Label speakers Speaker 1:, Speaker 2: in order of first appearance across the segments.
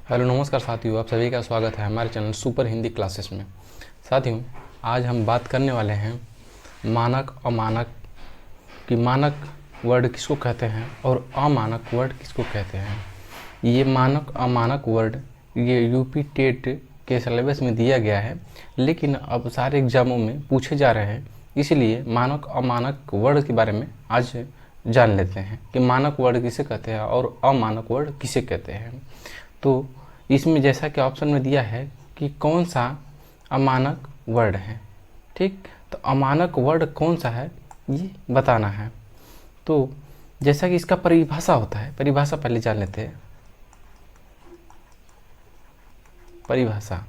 Speaker 1: Hello नमस्कार साथियों, आप सभी का स्वागत है हमारे चैनल सुपर हिंदी क्लासेस में। साथियों, आज हम बात करने वाले हैं मानक अमानक कि मानक वर्ड किसको कहते हैं और अमानक वर्ड किसको कहते हैं। ये मानक अमानक वर्ड ये यूपी टेट के सिलेबस में दिया गया है, लेकिन अब सारे एग्जामों में पूछे जा रहे हैं, इसलिए मानक अमानक वर्ड के बारे में आज जान लेते हैं कि मानक वर्ड किसे कहते हैं और अमानक वर्ड किसे कहते हैं। तो इसमें जैसा कि ऑप्शन में दिया है कि कौन सा अमानक वर्ड है, ठीक। तो अमानक वर्ड कौन सा है ये बताना है। तो जैसा कि इसका परिभाषा होता है, परिभाषा पहले जान लेते हैं। परिभाषा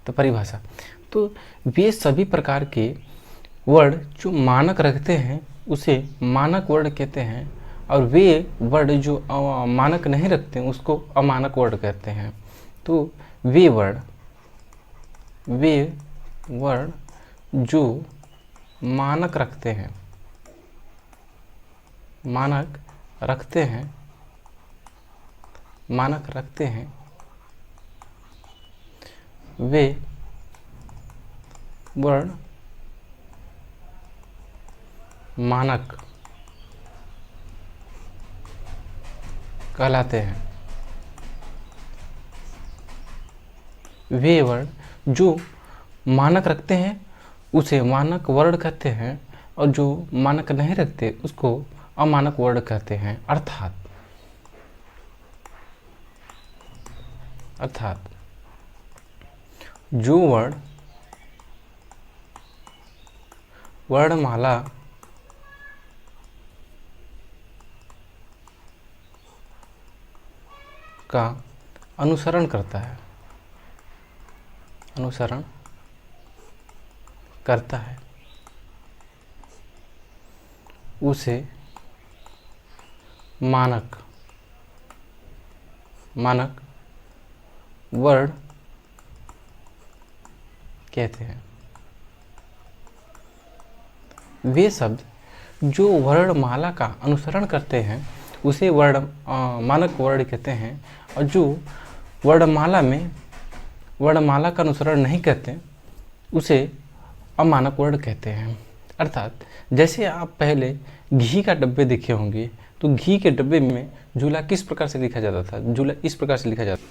Speaker 1: तो परिभाषा तो वे सभी प्रकार के वर्ड जो मानक रखते हैं उसे मानक वर्ड कहते हैं, और वे वर्ड जो मानक नहीं रखते हैं उसको अमानक वर्ड कहते हैं। तो वे वर्ड जो मानक रखते हैं वे वर्ड मानक कहलाते हैं। वे वर्ड जो मानक रखते हैं उसे मानक वर्ड कहते हैं, और जो मानक नहीं रखते उसको अमानक वर्ड कहते हैं। अर्थात जो वर्णमाला का अनुसरण करता है उसे मानक वर्ड कहते हैं। वे शब्द जो वर्णमाला का अनुसरण करते हैं उसे मानक वर्ड कहते हैं, और जो वर्णमाला का अनुसरण नहीं करते उसे अमानक वर्ड कहते हैं। अर्थात जैसे आप पहले घी का डब्बे देखे होंगे, तो घी के डब्बे में झूला किस प्रकार से लिखा जाता था? झूला इस प्रकार से लिखा जाता।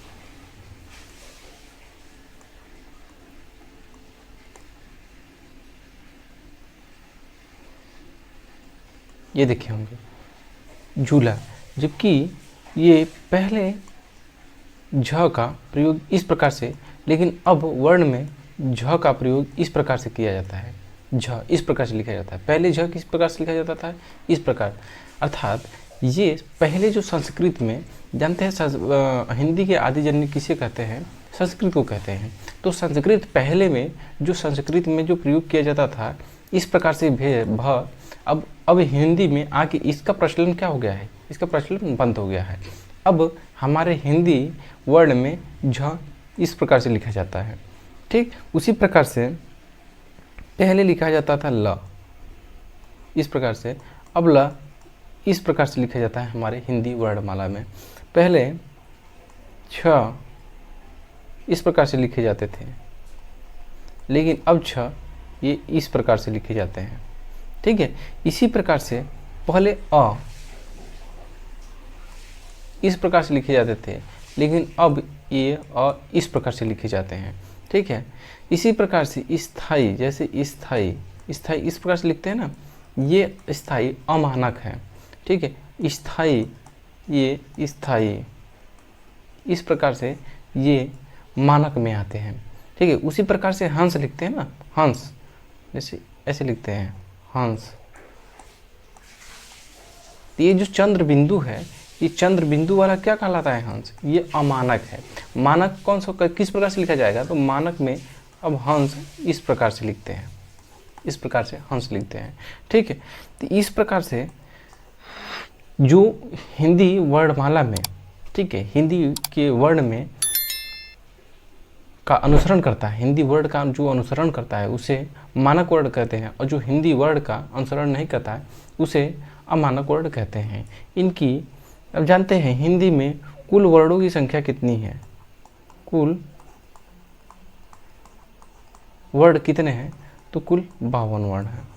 Speaker 1: ये देखे होंगे झूला, जबकि ये पहले झ का प्रयोग इस प्रकार से, लेकिन अब वर्ण में झ का प्रयोग इस प्रकार से किया जाता है। झ इस प्रकार से लिखा जाता है, पहले झ किस प्रकार से लिखा जाता था? इस प्रकार। अर्थात ये पहले जो संस्कृत में, जानते हैं हिंदी के आदि जननी किसे कहते हैं? संस्कृत को कहते हैं। तो संस्कृत पहले में जो संस्कृत में जो प्रयोग किया जाता था इस प्रकार से भ, अब हिंदी में आके इसका प्रचलन क्या हो गया है? इसका प्रचलन बंद हो गया है। अब हमारे हिंदी वर्ड में झ इस प्रकार से लिखा जाता है, ठीक। उसी प्रकार से पहले लिखा जाता था ल इस प्रकार से, अब ल इस प्रकार से लिखा जाता है हमारे हिंदी वर्णमाला में। पहले छ इस प्रकार से लिखे जाते थे, लेकिन अब छ ये इस प्रकार से लिखे जाते हैं, ठीक है। इसी प्रकार से पहले अ इस प्रकार से लिखे जाते थे, लेकिन अब ये अ इस प्रकार से लिखे जाते हैं, ठीक है। इसी प्रकार से स्थाई, जैसे स्थाई इस प्रकार से लिखते हैं ना, ये स्थाई अमानक है, ठीक है। स्थाई, ये स्थाई इस प्रकार से ये मानक में आते हैं, ठीक है। उसी प्रकार से हंस लिखते हैं ना, हंस जैसे ऐसे लिखते हैं हंस। ये जो चंद्र बिंदु है, ये चंद्र बिंदु वाला क्या कहलाता है? हंस। ये अमानक है। मानक कौन सा किस प्रकार से लिखा जाएगा? तो मानक में अब हंस इस प्रकार से लिखते हैं, इस प्रकार से हंस लिखते हैं, ठीक है। तो इस प्रकार से जो हिंदी वर्णमाला में, ठीक है, हिंदी के वर्ण में का अनुसरण करता है, हिंदी वर्ड का जो अनुसरण करता है उसे मानक वर्ड कहते हैं, और जो हिंदी वर्ड का अनुसरण नहीं करता है उसे अमानक वर्ड कहते हैं। इनकी अब जानते हैं हिंदी में कुल वर्णों की संख्या कितनी है। कुल वर्ण कितने हैं, तो कुल 52 वर्ण हैं।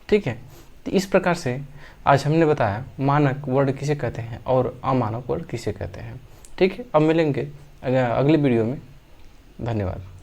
Speaker 1: ठीक है, तो इस प्रकार से आज हमने बताया मानक वर्ण किसे कहते हैं और अमानक वर्ण किसे कहते हैं। ठीक है, अब मिलेंगे अगली वीडियो में। धन्यवाद।